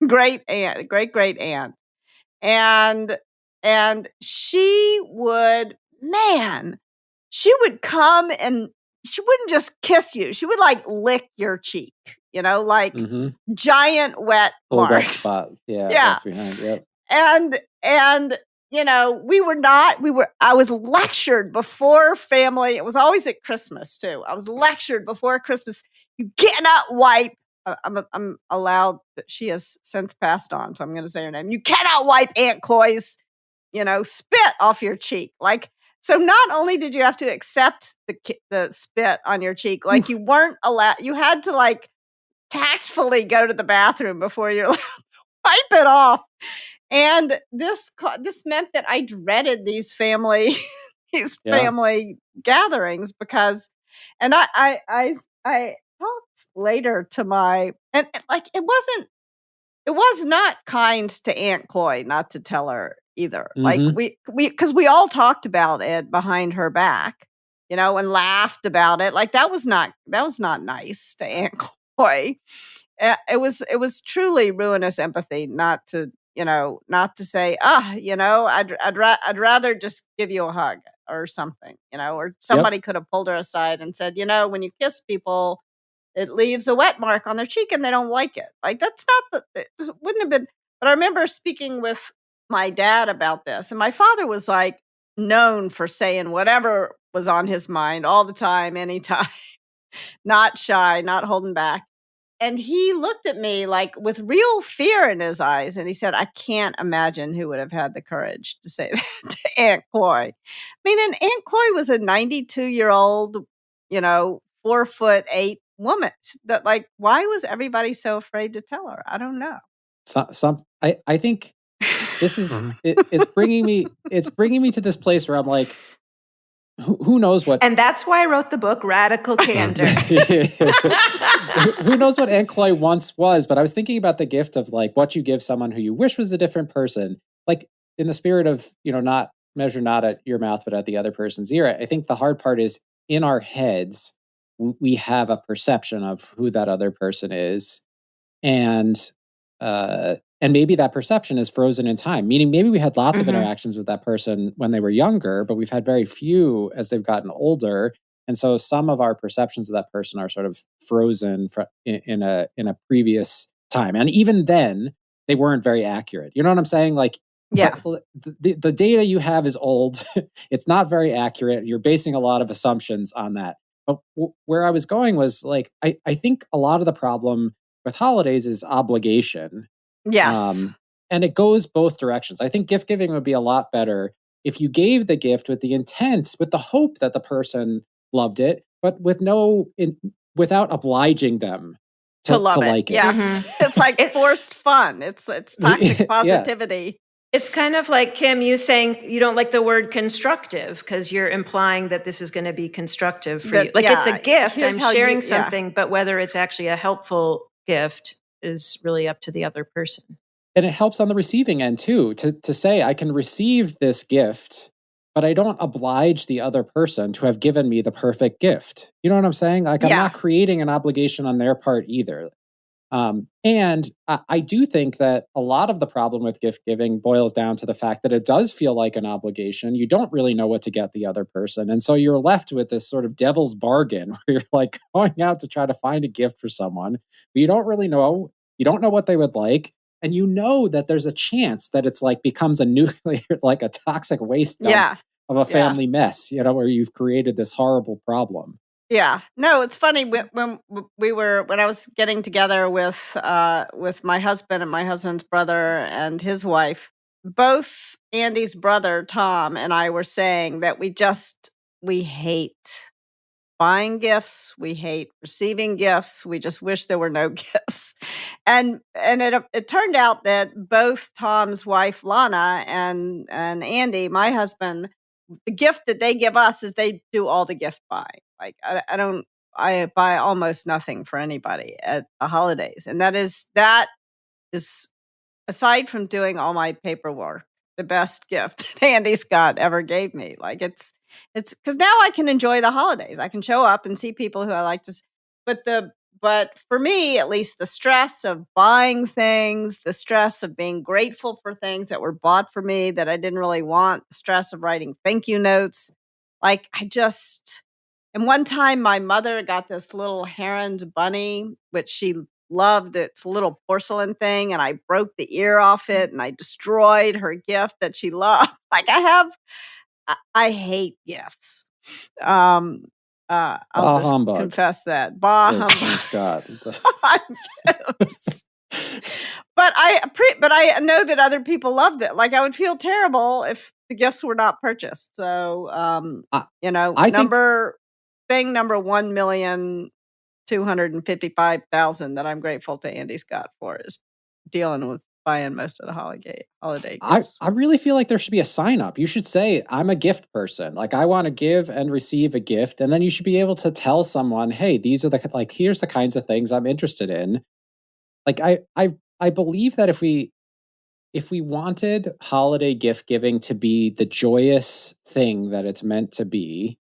great great aunt, and she would come and she wouldn't just kiss you. She would like lick your cheek, like giant wet marks. Wet spot. Yeah. Yeah. Behind. Yep. And I was lectured before family. It was always at Christmas too. I was lectured before Christmas. You cannot wipe. I'm allowed. She has since passed on, so I'm going to say her name. You cannot wipe Aunt Chloe's, spit off your cheek. Like, so not only did you have to accept the spit on your cheek, like, you weren't allowed. You had to like tactfully go to the bathroom before you're allowed to wipe it off. And this meant that I dreaded these family gatherings because, and I talked later to and like, it was not kind to Aunt Chloe not to tell her either. Like, because we all talked about it behind her back, and laughed about it. Like, that was not nice to Aunt Chloe. It was truly ruinous empathy not to say, I'd rather just give you a hug or something, or somebody could have pulled her aside and said, when you kiss people, it leaves a wet mark on their cheek and they don't like it. Like, that's not it wouldn't have been. But I remember speaking with my dad about this, and my father was like known for saying whatever was on his mind all the time, anytime, not shy, not holding back. And he looked at me like with real fear in his eyes. And he said, I can't imagine who would have had the courage to say that to Aunt Chloe. I mean, and Aunt Chloe was a 92-year-old, 4'8" woman. That, like, why was everybody so afraid to tell her? I don't know. I think this is, it's bringing me to this place where I'm like, who knows what? And that's why I wrote the book, Radical Candor. Who knows what Aunt Chloe once was, but I was thinking about the gift of like what you give someone who you wish was a different person, like in the spirit of, not measure not at your mouth, but at the other person's ear. I think the hard part is in our heads, we have a perception of who that other person is. And maybe that perception is frozen in time, meaning maybe we had lots of interactions with that person when they were younger, but we've had very few as they've gotten older. And so some of our perceptions of that person are sort of frozen in a previous time. And even then, they weren't very accurate. You know what I'm saying? Like, yeah, the data you have is old. It's not very accurate. You're basing a lot of assumptions on that. But where I was going was like, I think a lot of the problem with holidays is obligation. Yes. And it goes both directions. I think gift giving would be a lot better if you gave the gift with the intent, with the hope that the person loved it, but without obliging them to like it. Yes. It's like forced fun. It's toxic positivity. Yeah. It's kind of like, Kim, you saying you don't like the word constructive because you're implying that this is going to be constructive for you. Like, it's a gift. I'm sharing something, but whether it's actually a helpful gift is really up to the other person. And it helps on the receiving end too, to say I can receive this gift, but I don't oblige the other person to have given me the perfect gift. You know what I'm saying? Like I'm Yeah. not creating an obligation on their part either. And I do think that a lot of the problem with gift giving boils down to the fact that it does feel like an obligation. You don't really know what to get the other person. And so you're left with this sort of devil's bargain where you're like going out to try to find a gift for someone, but you don't really know. You don't know what they would like. And you know that there's a chance that it's like becomes a nuclear, like a toxic waste dump Yeah. of a family mess, where you've created this horrible problem. Yeah. No, it's funny when I was getting together with my husband and my husband's brother and his wife, both Andy's brother Tom and I were saying that we hate buying gifts, we hate receiving gifts, we just wish there were no gifts. And it turned out that both Tom's wife Lana and Andy, my husband, the gift that they give us is they do all the gift buying. Like I buy almost nothing for anybody at the holidays. And that is aside from doing all my paperwork, the best gift that Andy Scott ever gave me. Like it's because now I can enjoy the holidays. I can show up and see people who I like to. But for me, at least, the stress of buying things, the stress of being grateful for things that were bought for me that I didn't really want, the stress of writing thank you notes, like and one time my mother got this little heron's bunny, which she loved. It's a little porcelain thing, and I broke the ear off it, and I destroyed her gift that she loved. Like I hate gifts. I'll Bah just humbug, confess that. Bah says Kim humbug. Scott. Gifts. But I know that other people loved it. Like I would feel terrible if the gifts were not purchased. So I think number 1,255,000 that I'm grateful to Andy Scott for is dealing with buying most of the holiday gifts. I really feel like there should be a sign up. You should say, I'm a gift person. Like I want to give and receive a gift. And then you should be able to tell someone, hey, these are here's the kinds of things I'm interested in. Like I believe that if we wanted holiday gift giving to be the joyous thing that it's meant to be,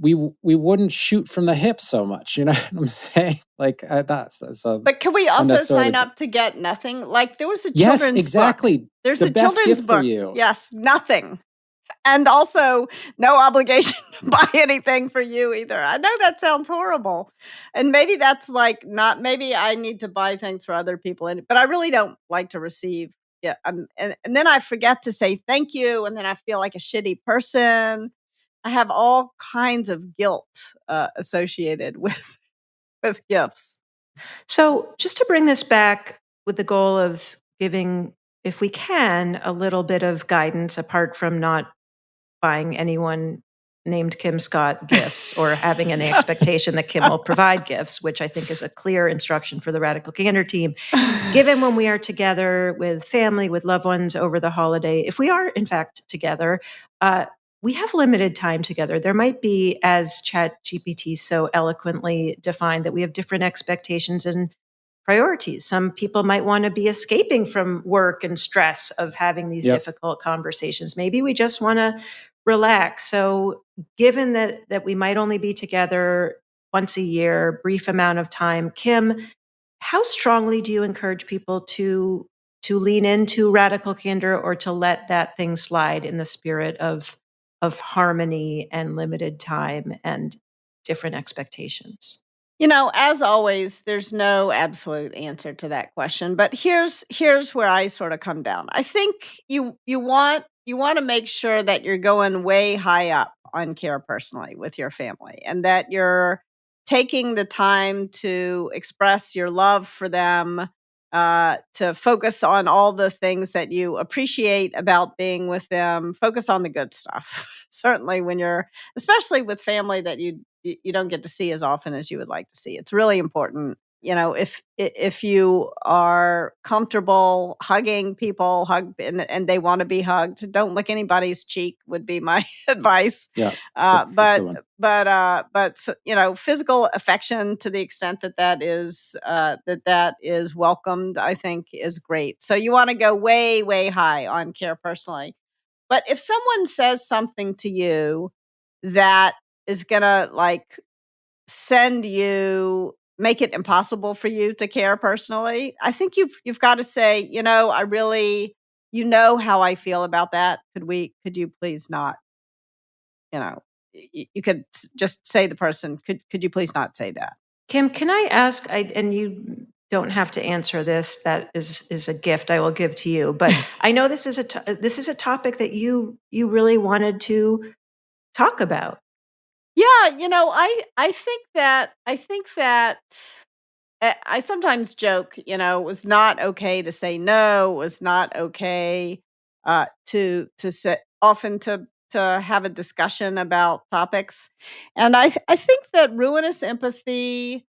we wouldn't shoot from the hip so much. You know what I'm saying? Like that's But can we also sign up to get nothing? Like there was a children's book. Exactly. There's the a best children's gift book. For you. Yes, nothing. And also no obligation to buy anything for you either. I know that sounds horrible. And maybe that's maybe I need to buy things for other people. But I really don't like to receive. Yeah. And then I forget to say thank you. And then I feel like a shitty person. I have all kinds of guilt associated with gifts. So, just to bring this back with the goal of giving, if we can, a little bit of guidance apart from not buying anyone named Kim Scott gifts or having any expectation that Kim will provide gifts, which I think is a clear instruction for the Radical Candor team. Given when we are together with family, with loved ones over the holiday, if we are in fact together, we have limited time together. There might be, as ChatGPT so eloquently defined, that we have different expectations and priorities. Some people might want to be escaping from work and stress of having these difficult conversations. Maybe we just want to relax. So given that we might only be together once a year, brief amount of time, Kim, how strongly do you encourage people to lean into radical candor or to let that thing slide in the spirit of harmony and limited time and different expectations? As always, there's no absolute answer to that question, but here's where I sort of come down. I think you want to make sure that you're going way high up on care personally with your family and that you're taking the time to express your love for them, to focus on all the things that you appreciate about being with them, focus on the good stuff. Certainly especially with family that you don't get to see as often as you would like to see. It's really important. if you are comfortable hugging people, and they want to be hugged, don't lick anybody's cheek would be my advice. Yeah, that's a good one. But physical affection to the extent that is welcomed, I think is great. So you want to go way, way high on care personally. But if someone says something to you that is gonna make it impossible for you to care personally, I think you've got to say, I really, how I feel about that. Could you please not, you could just say to the person, could you please not say that? Kim, can I ask, and you don't have to answer this, that is a gift I will give to you, but I know this is a topic that you really wanted to talk about. Yeah, I think that I sometimes joke, it was not okay to say no, it was not okay to say, often to have a discussion about topics. And I think that ruinous empathy,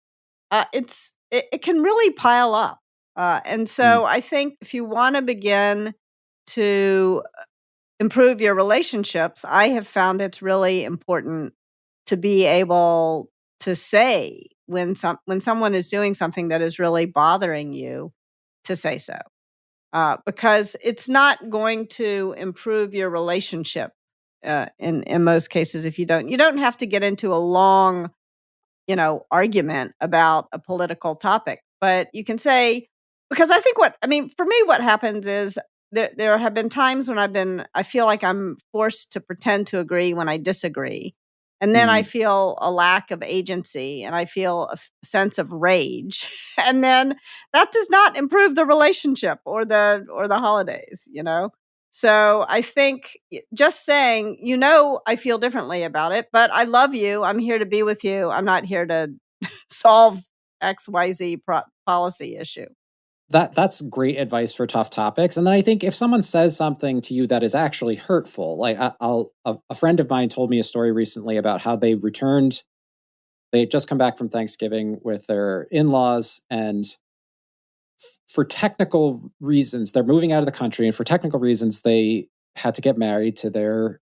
it can really pile up. And so I think if you want to begin to improve your relationships, I have found it's really important to be able to say when someone is doing something that is really bothering you, to say so, because it's not going to improve your relationship in most cases if you don't. You don't have to get into a long argument about a political topic. But you can say, because for me, what happens is there have been times when I feel like I'm forced to pretend to agree when I disagree. And then I feel a lack of agency and I feel a sense of rage. And then that does not improve the relationship or the holidays, So I think just saying, I feel differently about it, but I love you. I'm here to be with you. I'm not here to solve XYZ policy issue. That's great advice for tough topics. And then I think if someone says something to you that is actually hurtful, like a friend of mine told me a story recently about how they had just come back from Thanksgiving with their in-laws, and for technical reasons, they're moving out of the country, and for technical reasons, they had to get married to their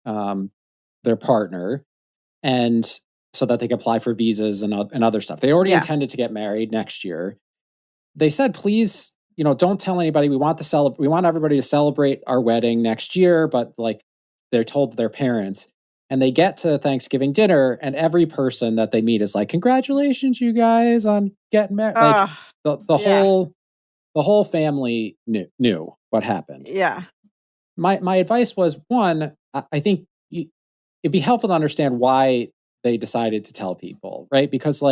partner, and so that they could apply for visas and other stuff. They already intended to get married next year. They said, please, don't tell anybody. We want everybody to celebrate our wedding next year, but they're told their parents. And they get to Thanksgiving dinner, and every person that they meet is like, congratulations, you guys, on getting married. The whole family knew what happened. Yeah. My advice was, one, I think it'd be helpful to understand why they decided to tell people, right? Because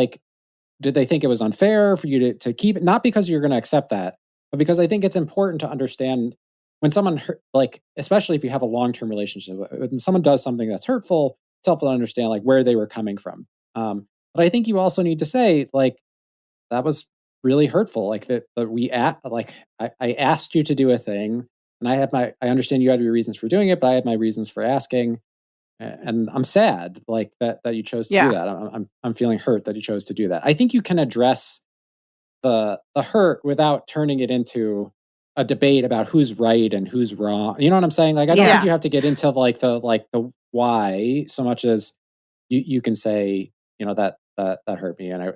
did they think it was unfair for you to keep it? Not because you're going to accept that, but because I think it's important to understand when someone especially if you have a long-term relationship, when someone does something that's hurtful, it's helpful to understand where they were coming from. But I think you also need to say that was really hurtful. I asked you to do a thing, and I understand you had your reasons for doing it, but I had my reasons for asking. And I'm sad that you chose to do that. I'm feeling hurt that you chose to do that. I think you can address the hurt without turning it into a debate about who's right and who's wrong. You know what I'm saying? I don't think you have to get into the why so much as you can say, that hurt me, and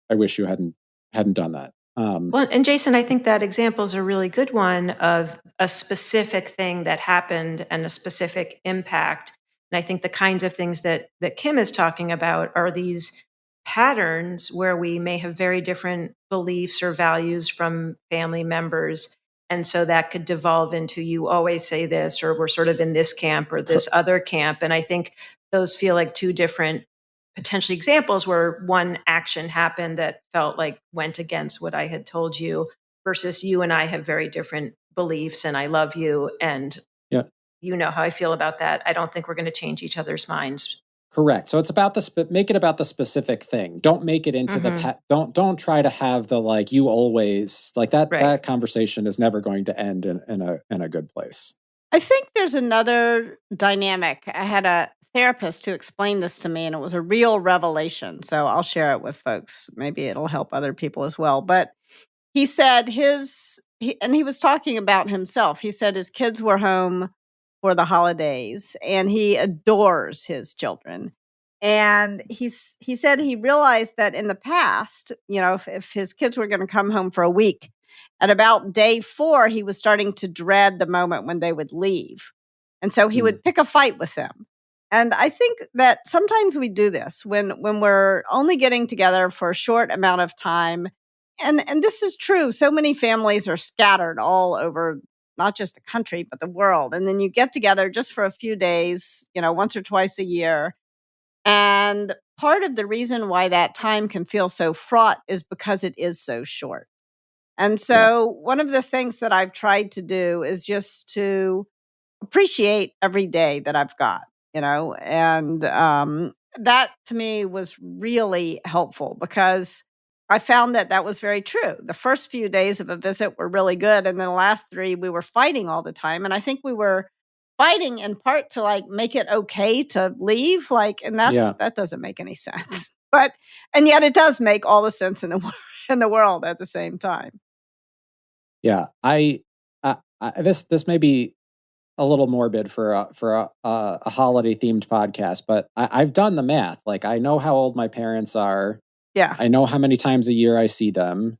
I wish you hadn't done that. Well, and Jason, I think that example is a really good one of a specific thing that happened and a specific impact. And I think the kinds of things that Kim is talking about are these patterns where we may have very different beliefs or values from family members. And so that could devolve into you always say this, or we're sort of in this camp or this other camp. And I think those feel like two different potentially examples where one action happened that felt like went against what I had told you versus you and I have very different beliefs and I love you and you know how I feel about that. I don't think we're going to change each other's minds. Correct. So it's about make it about the specific thing. Don't make it into don't try to have the you always that. Right. That conversation is never going to end in a good place. I think there's another dynamic. I had a therapist who explained this to me, and it was a real revelation. So I'll share it with folks. Maybe it'll help other people as well. But he said and he was talking about himself. He said his kids were home for the holidays and he adores his children. And he said he realized that in the past, if his kids were going to come home for a week, at about day 4, he was starting to dread the moment when they would leave. And so he would pick a fight with them. And I think that sometimes we do this when we're only getting together for a short amount of time. And this is true. So many families are scattered all over not just the country, but the world. And then you get together just for a few days, once or twice a year. And part of the reason why that time can feel so fraught is because it is so short. And so one of the things that I've tried to do is just to appreciate every day that I've got, and that to me was really helpful because I found that was very true. The first few days of a visit were really good. And then the last 3, we were fighting all the time. And I think we were fighting in part to make it okay to leave. And that doesn't make any sense. And yet it does make all the sense in the world at the same time. Yeah. This may be a little morbid for a holiday themed podcast, but I've done the math. I know how old my parents are. Yeah. I know how many times a year I see them.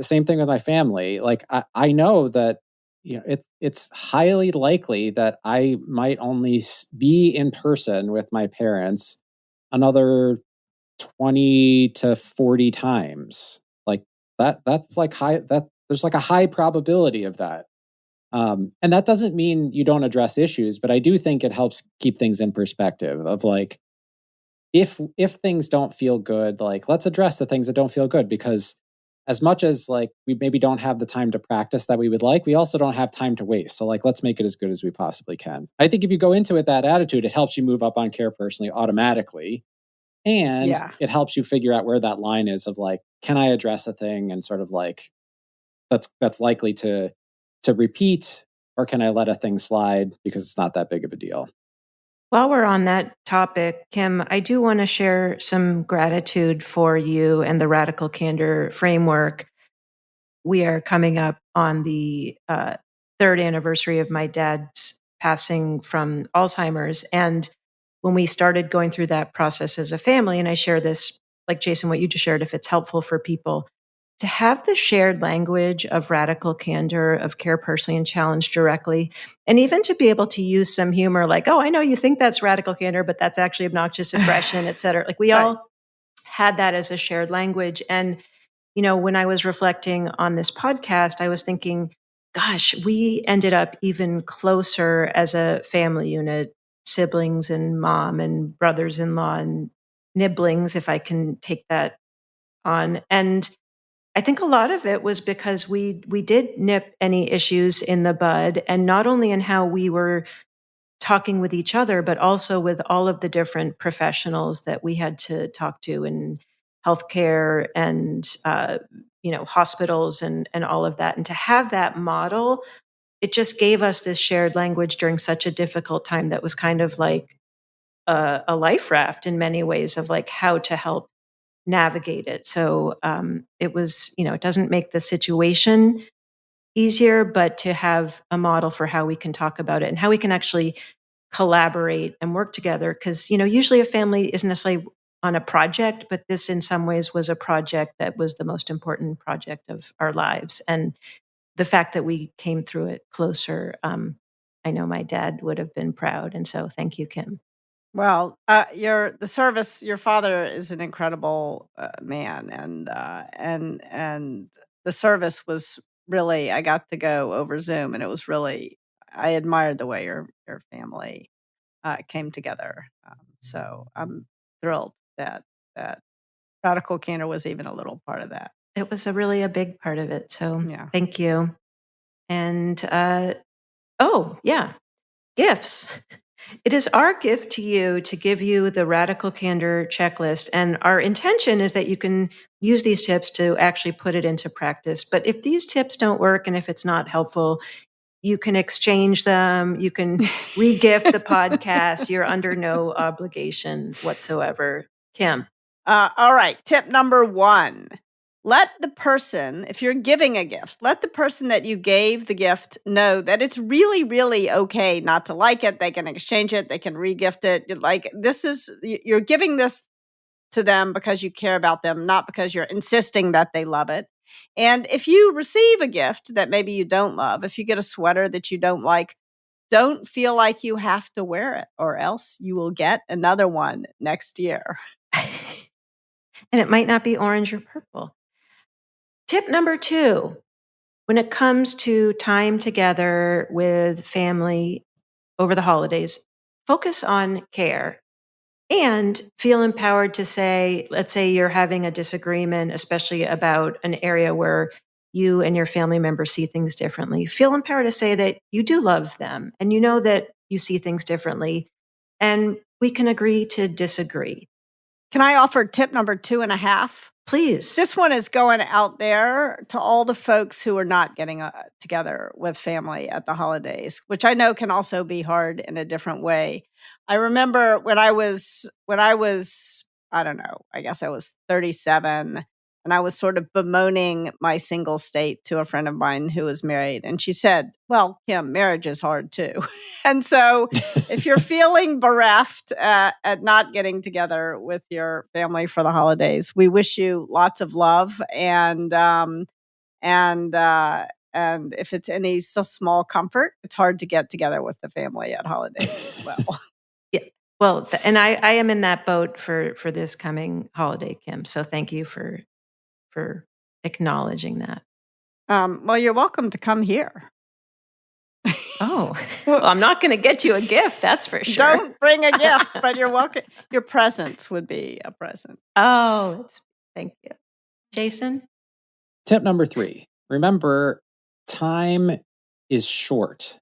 Same thing with my family. I know that, it's highly likely that I might only be in person with my parents another 20 to 40 times. That's high, that there's a high probability of that. And that doesn't mean you don't address issues, but I do think it helps keep things in perspective of if things don't feel good, let's address the things that don't feel good, because as much as we maybe don't have the time to practice that we would we also don't have time to waste. So let's make it as good as we possibly can. I think if you go into it that attitude, it helps you move up on care personally automatically. And it helps you figure out where that line is of can I address a thing and sort of that's likely to repeat, or can I let a thing slide because it's not that big of a deal? While we're on that topic, Kim, I do want to share some gratitude for you and the Radical Candor framework. We are coming up on the 3rd anniversary of my dad's passing from Alzheimer's. And when we started going through that process as a family, and I share this, like Jason, what you just shared, if it's helpful for people, to have the shared language of radical candor, of care personally and challenge directly, and even to be able to use some humor, oh, I know you think that's radical candor, but that's actually obnoxious aggression, et cetera. We all had that as a shared language. And, when I was reflecting on this podcast, I was thinking, gosh, we ended up even closer as a family unit, siblings and mom and brothers-in-law and nibblings, if I can take that on. And I think a lot of it was because we did nip any issues in the bud, and not only in how we were talking with each other, but also with all of the different professionals that we had to talk to in healthcare and hospitals and all of that. And to have that model, it just gave us this shared language during such a difficult time that was kind of like a life raft in many ways of how to help navigate it. So it was, it doesn't make the situation easier, but to have a model for how we can talk about it and how we can actually collaborate and work together. Because, usually a family isn't necessarily on a project, but this in some ways was a project that was the most important project of our lives. And the fact that we came through it closer, I know my dad would have been proud. And so thank you, Kim. Well, your father is an incredible man, and the service was really. I got to go over Zoom, and it was really. I admired the way your family came together. So I'm thrilled that Radical Candor was even a little part of that. It was really a big part of it. So thank you. And gifts. It is our gift to you to give you the Radical Candor checklist. And our intention is that you can use these tips to actually put it into practice. But if these tips don't work and if it's not helpful, You can exchange them. You can re-gift the podcast. You're under no obligation whatsoever. Kim. All right. Tip number 1. Let the person, if you're giving a gift, let the person that you gave the gift know that it's really, really okay not to like it. They can exchange it. They can re-gift it. Like, you're giving this to them because you care about them, not because you're insisting that they love it. And if you receive a gift that maybe you don't love, if you get a sweater that you don't like, don't feel like you have to wear it, or else you will get another one next year. And it might not be orange or purple. Tip number 2, when it comes to time together with family over the holidays, focus on care and feel empowered to say, let's say you're having a disagreement, especially about an area where you and your family members see things differently. Feel empowered to say that you do love them and you know that you see things differently, and we can agree to disagree. Can I offer tip number 2.5? Please. This one is going out there to all the folks who are not getting together with family at the holidays, which I know can also be hard in a different way. I remember when I was, I don't know, I guess I was 37, and I was sort of bemoaning my single state to a friend of mine who was married. And she said, well, Kim, marriage is hard too. And so if you're feeling bereft at not getting together with your family for the holidays, we wish you lots of love. And if it's any so small comfort, it's hard to get together with the family at holidays as well. Yeah. Well, and I am in that boat for this coming holiday, Kim. So thank you for acknowledging that. Well, you're welcome to come here. Oh, well, I'm not going to get you a gift. That's for sure. Don't bring a gift, but you're welcome. Your presence would be a present. Oh, thank you. Jason? Tip number 3, remember, time is short.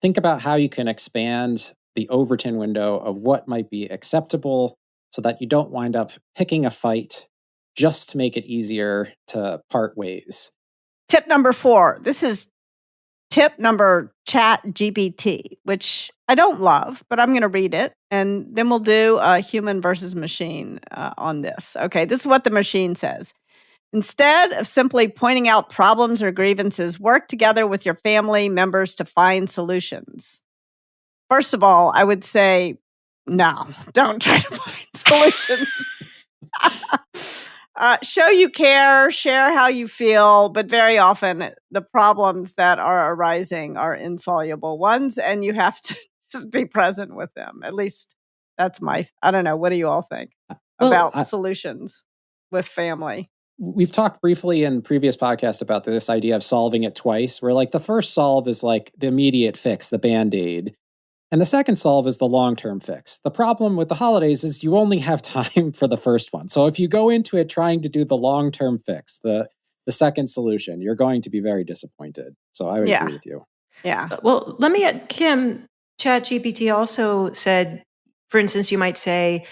Think about how you can expand the Overton window of what might be acceptable so that you don't wind up picking a fight just to make it easier to part ways. Tip number 4. This is tip number Chat GPT, which I don't love, but I'm going to read it. And then we'll do a human versus machine on this. Okay, this is what the machine says. Instead of simply pointing out problems or grievances, work together with your family members to find solutions. First of all, I would say, no, don't try to find solutions. Show you care, share how you feel, but very often the problems that are arising are insoluble ones, and you have to just be present with them. At least that's I don't know. What do you all think about solutions with family? We've talked briefly in previous podcasts about this idea of solving it twice, where like the first solve is like the immediate fix, the Band-Aid. And the second solve is the long-term fix. The problem with the holidays is you only have time for the first one. So if you go into it trying to do the long-term fix, the second solution, you're going to be very disappointed. So I would agree with you. Yeah. Well, let me add, Kim, ChatGPT also said, for instance, you might say,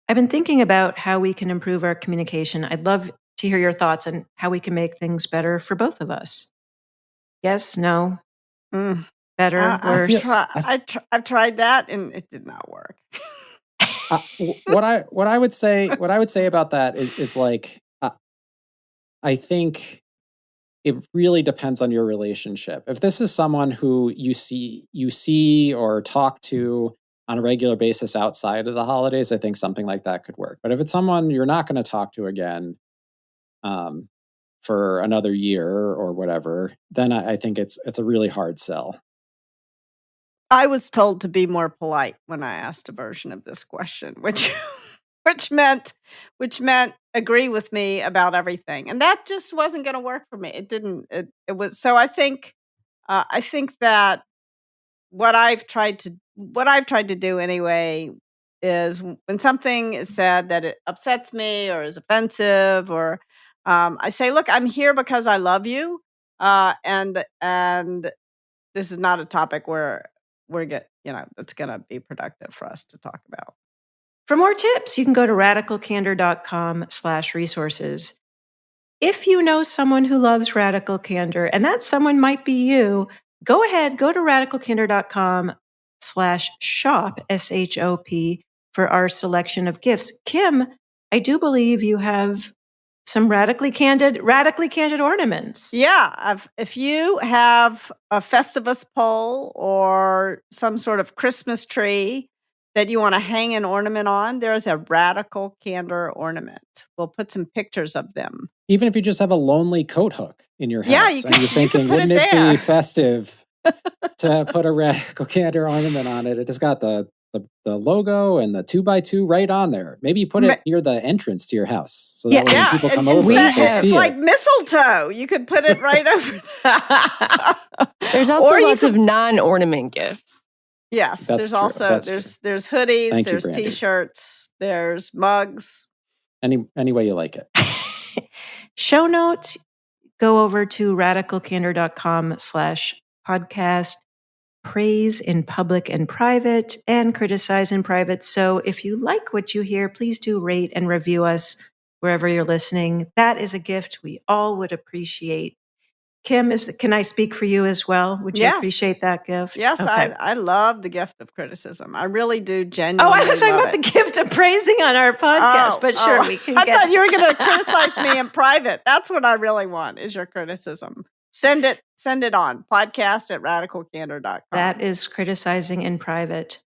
I've been thinking about how we can improve our communication. I'd love to hear your thoughts on how we can make things better for both of us. Yes, no, better, worse. I've tried that and it did not work. What I would say about that is like, I think it really depends on your relationship. If this is someone who you see or talk to on a regular basis outside of the holidays, I think something like that could work. But if it's someone you're not going to talk to again for another year or whatever, then I think it's a really hard sell. I was told to be more polite when I asked a version of this question, which meant agree with me about everything, and that just wasn't going to work for me. It didn't. It was so. I think that what I've tried to do anyway is when something is said that it upsets me or is offensive, or I say, look, I'm here because I love you, and this is not a topic where that's going to be productive for us to talk about. For more tips, you can go to radicalcandor.com/resources. If you know someone who loves Radical Candor, and that someone might be you, go ahead, go to radicalcandor.com/shop, SHOP, for our selection of gifts. Kim, I do believe you have some radically candid ornaments. Yeah, if you have a Festivus pole or some sort of Christmas tree that you want to hang an ornament on, there's a Radical Candor ornament. We'll put some pictures of them. Even if you just have a lonely coat hook in your house, Yeah, you and can- you're thinking, you can put wouldn't it it there." be festive to put a Radical Candor ornament on it? It has got the logo and the 2x2 right on there. Maybe you put it near the entrance to your house, so that when people come over, they see it's it. like mistletoe. You could put it right over. There's also Or you lots of non-ornament gifts. Yes, That's there's true. also That's there's hoodies, Thank you, there's Brandy. t-shirts, there's mugs. Any way you like it. Show notes, go over to radicalcandor.com/podcast. Praise in public and private, and criticize in private. So if you like what you hear, please do rate and review us wherever you're listening. That is a gift we all would appreciate. Kim, can I speak for you as well? Would you Yes. appreciate that gift? Yes, Okay. I love the gift of criticism. I really do genuinely. Oh, I was talking love about it. the gift of praising on our podcast, but sure, we can I get. thought you were going to criticize me in private. That's what I really want, is your criticism. Send it on podcast@radicalcandor.com. That is criticizing in private.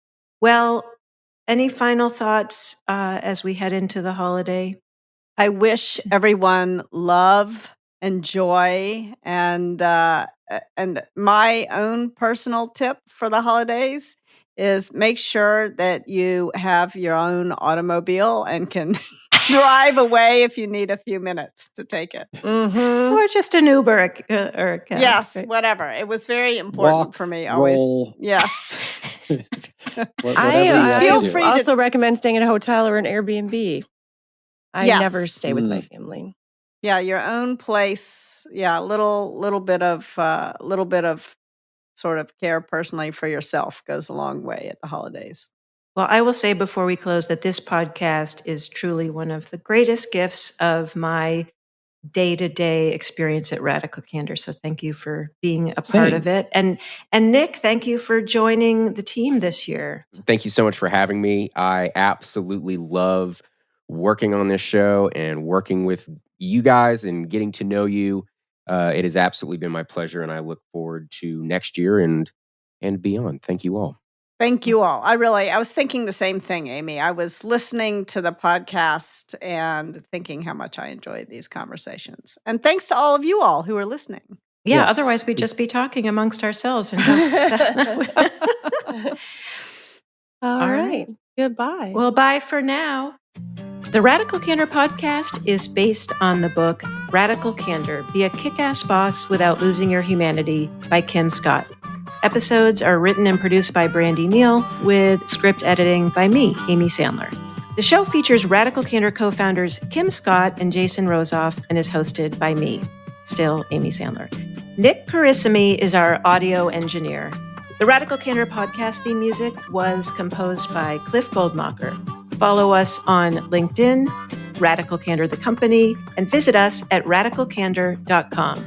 Well, any final thoughts as we head into the holiday? I wish everyone love and joy, and my own personal tip for the holidays is make sure that you have your own automobile and can drive away if you need a few minutes to take it. Mm-hmm. Or just an Uber or a cab. Yes, right? whatever. It was very important for me. Always. Roll. Yes. Whatever you feel do. free to- also recommend staying at a hotel or an Airbnb. I Yes. never stay with my family. Yeah, your own place. Yeah, little bit of sort of care personally for yourself goes a long way at the holidays. Well, I will say before we close that this podcast is truly one of the greatest gifts of my day-to-day experience at Radical Candor. So thank you for being a part of it. And Nick, thank you for joining the team this year. Thank you so much for having me. I absolutely love working on this show and working with you guys and getting to know you. It has absolutely been my pleasure, and I look forward to next year and beyond. Thank you all. Thank you all. I was thinking the same thing, Amy. I was listening to the podcast and thinking how much I enjoyed these conversations. And thanks to all of you all who are listening. Yeah, Yes. otherwise we'd just be talking amongst ourselves. And All right. Goodbye. Well, bye for now. The Radical Candor podcast is based on the book Radical Candor, Be a Kick-Ass Boss Without Losing Your Humanity by Kim Scott. Episodes are written and produced by Brandy Neal with script editing by me, Amy Sandler. The show features Radical Candor co-founders Kim Scott and Jason Rosoff and is hosted by me, still Amy Sandler. Nick Carissimi is our audio engineer. The Radical Candor podcast theme music was composed by Cliff Goldmacher. Follow us on LinkedIn, Radical Candor the company, and visit us at radicalcandor.com.